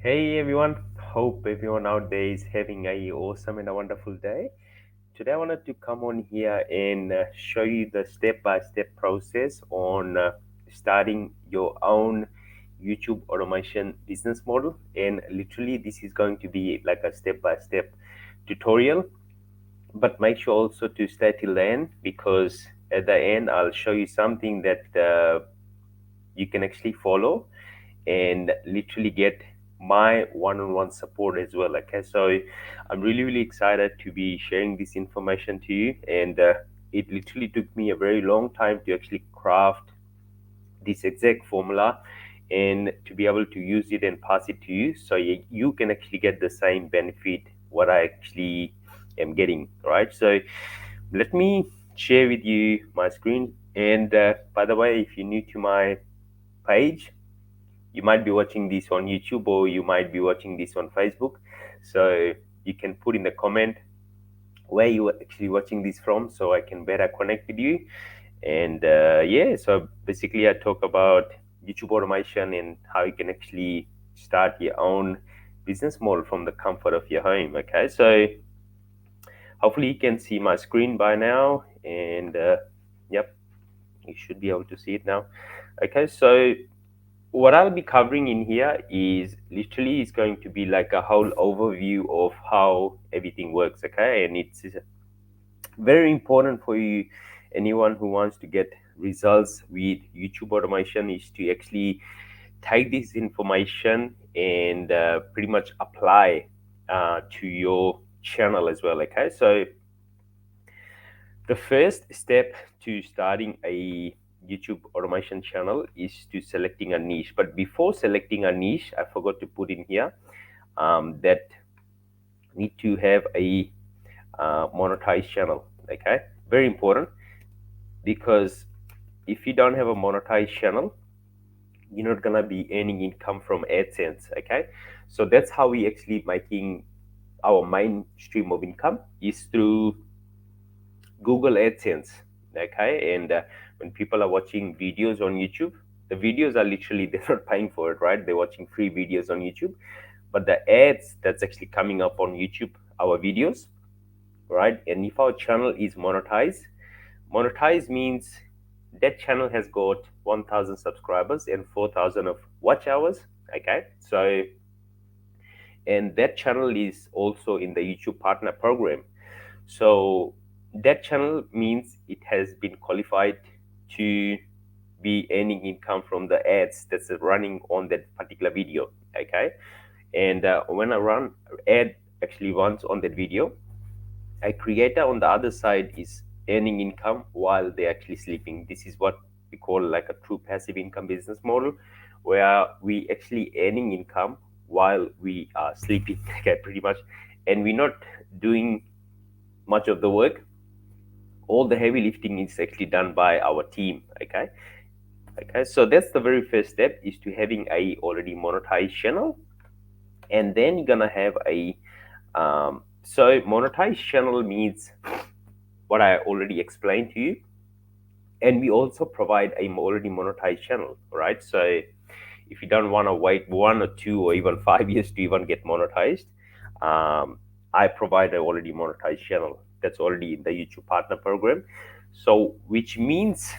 Hey everyone, hope everyone out there is having a awesome and a wonderful day. Today I wanted to come on here and show you the step-by-step process on starting your own YouTube automation business model. And literally this is going to be like a step-by-step tutorial, but make sure also to stay till the end because at the end I'll show you something that you can actually follow and literally get my one-on-one support as well. Okay, so I'm really excited to be sharing this information to you, and it literally took me a very long time to actually craft this exact formula and to be able to use it and pass it to you so you can actually get the same benefit what I actually am getting. Right, so let me share with you my screen. And by the way, if you're new to my page, you might be watching this on YouTube or you might be watching this on Facebook. So you can put in the comment where you are actually watching this from so I can better connect with you. And yeah, so basically I talk about YouTube automation and how you can actually start your own business model from the comfort of your home. Okay, so hopefully you can see my screen by now. And yep, you should be able to see it now. Okay, so what I'll be covering in here is literally is going to be like a whole overview of how everything works. Okay, and it's very important for you, anyone who wants to get results with YouTube automation, is to actually take this information and pretty much apply to your channel as well. Okay, so the first step to starting a YouTube automation channel is to selecting a niche. But before selecting a niche, I forgot to put in here that need to have a monetized channel. Okay, very important, because if you don't have a monetized channel, you're not gonna be earning income from AdSense. Okay, so that's how we actually making our main stream of income is through Google AdSense. Okay, and when people are watching videos on YouTube, the videos are literally they're not paying for it, right? They're watching free videos on YouTube, but the ads that's actually coming up on YouTube, our videos, right? And if our channel is monetized means that channel has got 1,000 subscribers and 4,000 of watch hours. Okay, so and that channel is also in the YouTube partner program. So that channel means it has been qualified to be earning income from the ads that's running on that particular video. Okay, and when I run ad actually runs on that video, a creator on the other side is earning income while they're actually sleeping. This is what we call like a true passive income business model, where we actually earning income while we are sleeping. Okay, pretty much, and we're not doing much of the work. All the heavy lifting is actually done by our team. Okay, so that's the very first step, is to having a already monetized channel. And then you're gonna have a so monetized channel means what I already explained to you, and we also provide a already monetized channel, right? So if you don't want to wait 1 or 2 or even 5 years to even get monetized, I provide an already monetized channel that's already in the YouTube partner program. So which means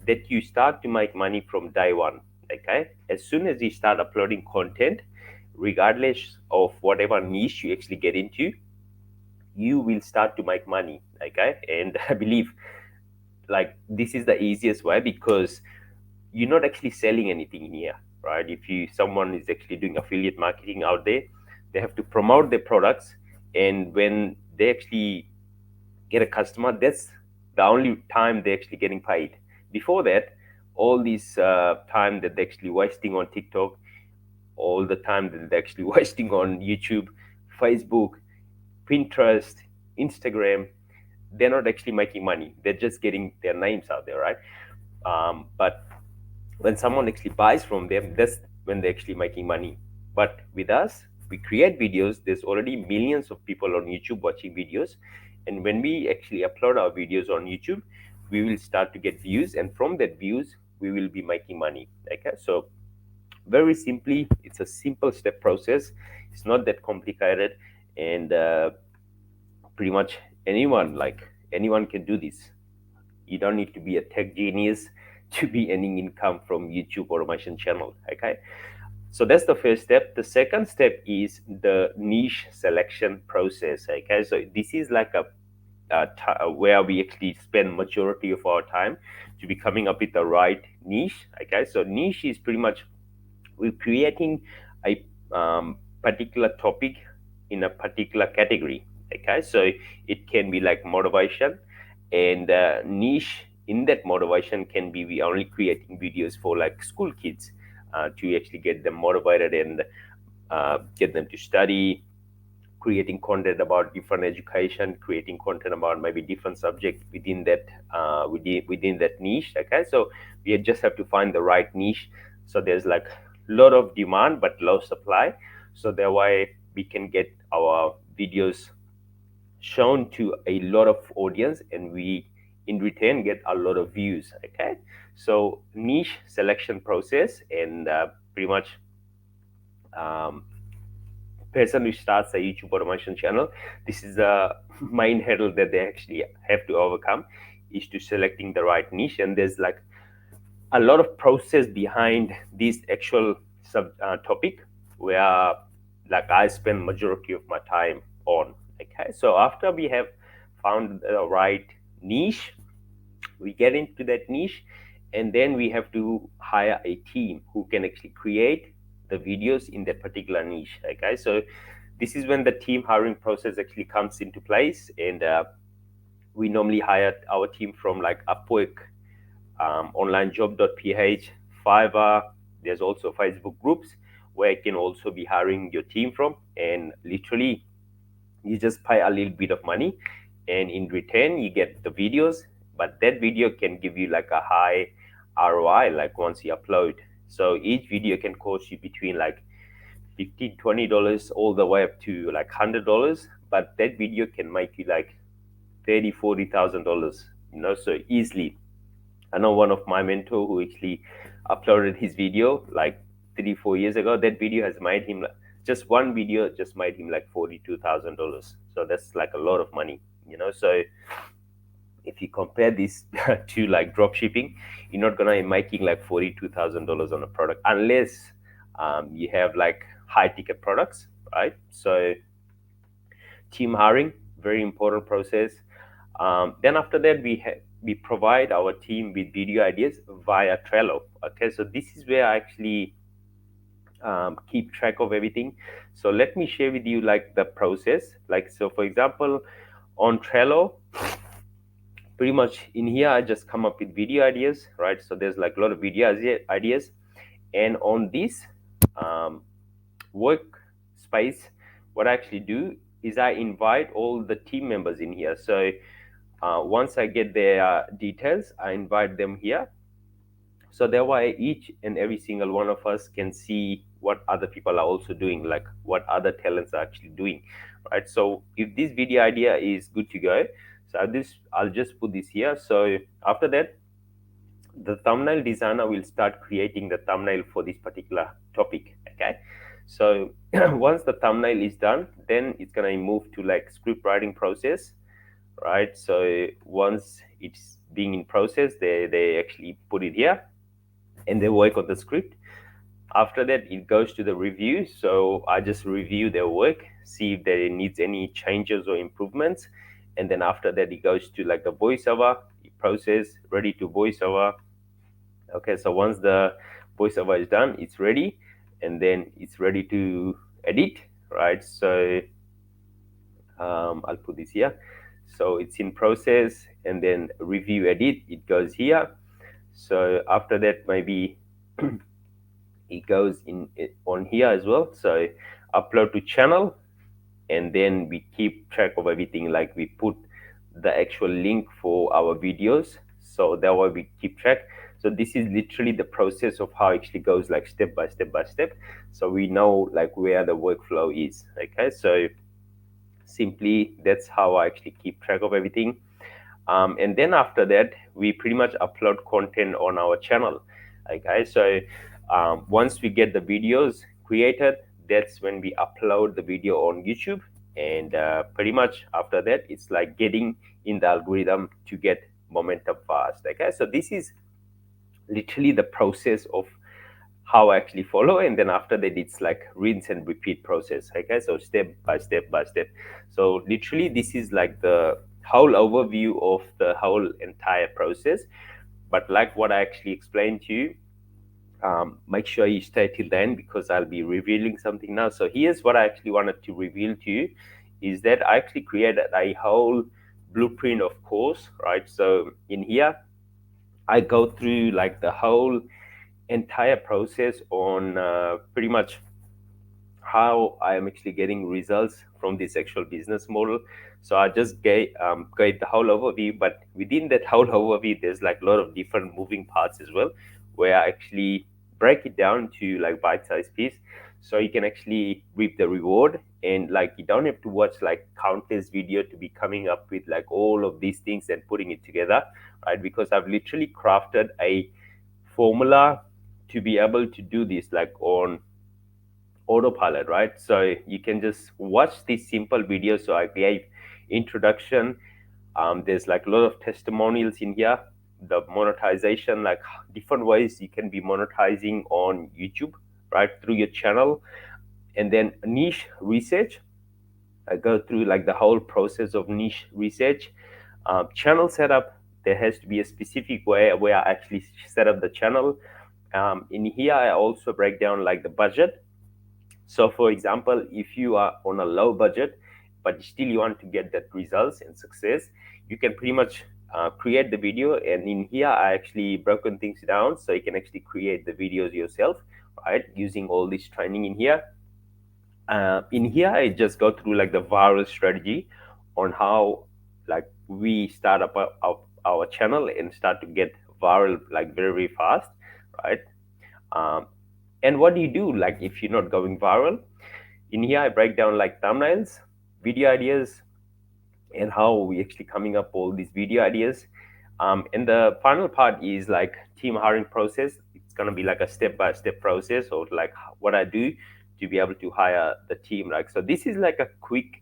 that you start to make money from day one. Okay, as soon as you start uploading content, regardless of whatever niche you actually get into, you will start to make money. Okay, and I believe like this is the easiest way, because you're not actually selling anything in here, right? If you someone is actually doing affiliate marketing out there, they have to promote their products, and when they actually get a customer, that's the only time they're actually getting paid. Before that, all this time that they're actually wasting on TikTok, all the time that they're actually wasting on YouTube, Facebook, Pinterest, Instagram, they're not actually making money. They're just getting their names out there, right? But when someone actually buys from them, that's when they're actually making money. But with us, we create videos. There's already millions of people on YouTube watching videos, and when we actually upload our videos on YouTube, we will start to get views, and from that views we will be making money. Okay, so very simply, it's it's a simple step process. It's not that complicated, and pretty much anyone can do this. You don't need to be a tech genius to be earning income from YouTube automation channel. Okay, so that's the first step. The second step is the niche selection process. Okay, so this is like where we actually spend majority of our time to be coming up with the right niche. Okay, so niche is pretty much we're creating a particular topic in a particular category. Okay, so it can be like motivation, and niche in that motivation can be we only creating videos for like school kids to actually get them motivated and get them to study, creating content about different education, creating content about maybe different subject within that within that niche. Okay, so we just have to find the right niche. So there's like a lot of demand but low supply, so that way we can get our videos shown to a lot of audience, and we in return get a lot of views. Okay, so niche selection process, and pretty much um, person who starts a YouTube automation channel, this is the main hurdle that they actually have to overcome, is to selecting the right niche. And there's like a lot of process behind this actual sub topic, where like I spend majority of my time on. Okay, so after we have found the right niche, we get into that niche, and then we have to hire a team who can actually create the videos in that particular niche. Okay, so this is when the team hiring process actually comes into place, and we normally hire our team from like Upwork, onlinejob.ph, Fiverr. There's also Facebook groups where you can also be hiring your team from, and literally you just pay a little bit of money, and in return you get the videos. But that video can give you like a high ROI like once you upload. So each video can cost you between like $15-20 all the way up to like $100, but that video can make you like $30,000-40,000, so easily. I know one of my mentor who actually uploaded his video like 3-4 years ago. That video has made him just one video just made him like $42,000. So that's like a lot of money. So if you compare this to like drop shipping, you're not gonna be making like $42,000 on a product unless you have like high ticket products, right? So team hiring, very important process. Then after that, we provide our team with video ideas via Trello. Okay, so this is where I actually keep track of everything. So let me share with you like the process. Like, so for example, on Trello, pretty much in here I just come up with video ideas, right? So there's like a lot of video ideas, and on this workspace, what I actually do is I invite all the team members in here. So once I get their details, I invite them here. So that way each and every single one of us can see what other people are also doing, like what other talents are actually doing, right? So if this video idea is good to go, so I'll just put this here. So after that, the thumbnail designer will start creating the thumbnail for this particular topic. Okay, so once the thumbnail is done, then it's gonna move to like script writing process, right? So once it's being in process, they actually put it here and they work on the script. After that, it goes to the review. So I just review their work, see if there needs any changes or improvements, and then after that it goes to like the voiceover process, ready to voiceover. Okay, so once the voiceover is done, it's ready, and then it's ready to edit, right? So I'll put this here. So it's in process, and then review edit, it goes here. So after that, maybe it goes in on here as well. So upload to channel, and then we keep track of everything. Like we put the actual link for our videos, so that way we keep track. So this is literally the process of how it actually goes, like step by step by step. So we know like where the workflow is. Okay, so simply that's how I actually keep track of everything. And then after that, we pretty much upload content on our channel. Okay, so once we get the videos created, that's when we upload the video on YouTube. And pretty much after that, it's like getting in the algorithm to get momentum fast. Okay, so this is literally the process of how I actually follow. And then after that, it's like rinse and repeat process. Okay, so step by step by step. So literally, this is like the whole overview of the whole entire process. But like what I actually explained to you, make sure you stay till the end because I'll be revealing something now. So here's what I actually wanted to reveal to you is that I actually created a whole blueprint of course, right? So in here, I go through like the whole entire process on pretty much how I am actually getting results from this actual business model. So I just gave the whole overview, but within that whole overview, there's like a lot of different moving parts as well, where I actually break it down to like bite-sized piece, so you can actually reap the reward. And like you don't have to watch like countless video to be coming up with like all of these things and putting it together, right? Because I've literally crafted a formula to be able to do this like on autopilot, right? So you can just watch these simple videos. So I gave introduction. There's like a lot of testimonials in here. The monetization, like different ways you can be monetizing on YouTube, right, through your channel. And then niche research. I go through like the whole process of niche research. Channel setup. There has to be a specific way where I actually set up the channel. In here, I also break down like the budget. So, for example, if you are on a low budget, but still you want to get that results and success, you can pretty much create the video. And in here, I actually broken things down so you can actually create the videos yourself, right? Using all this training in here. In here, I just go through like the viral strategy on how like we start up our channel and start to get viral like very, very fast, right? Um, and what do you do like if you're not going viral? In here, I break down like thumbnails, video ideas, and how we actually coming up all these video ideas. And the final part is like team hiring process. It's gonna be like a step-by-step process of like what I do to be able to hire the team. Like so, this is like a quick,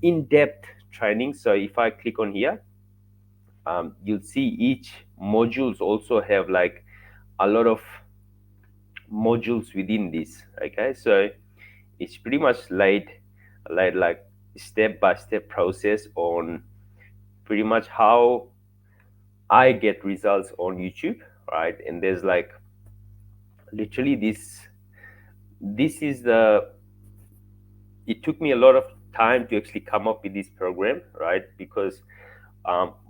in-depth training. So if I click on here, you'll see each modules also have like a lot of modules within this. Okay, so it's pretty much laid like step by step process on pretty much how I get results on YouTube, right? And there's like literally this is the it took me a lot of time to actually come up with this program, right? Because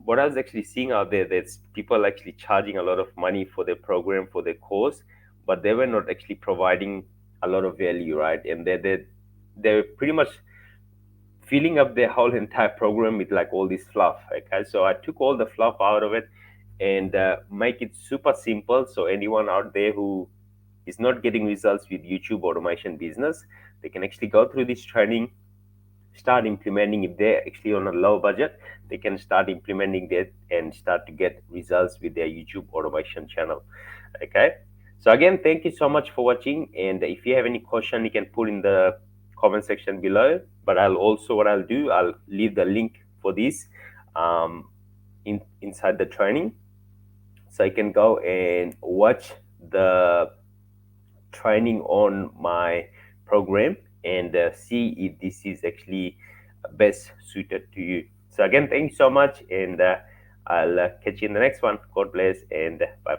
what I was actually seeing out there, that's people actually charging a lot of money for their program, for their course, but they were not actually providing a lot of value, right? And they're pretty much filling up their whole entire program with like all this fluff. Okay, so I took all the fluff out of it and make it super simple. So anyone out there who is not getting results with YouTube automation business, they can actually go through this training, start implementing. If they're actually on a low budget, they can start implementing that and start to get results with their YouTube automation channel. Okay, so again, thank you so much for watching. And if you have any question, you can put in the comment section below. But I'll leave the link for this inside the training, so I can go and watch the training on my program and see if this is actually best suited to you. So again, thank you so much, and I'll catch you in the next one. God bless, and bye.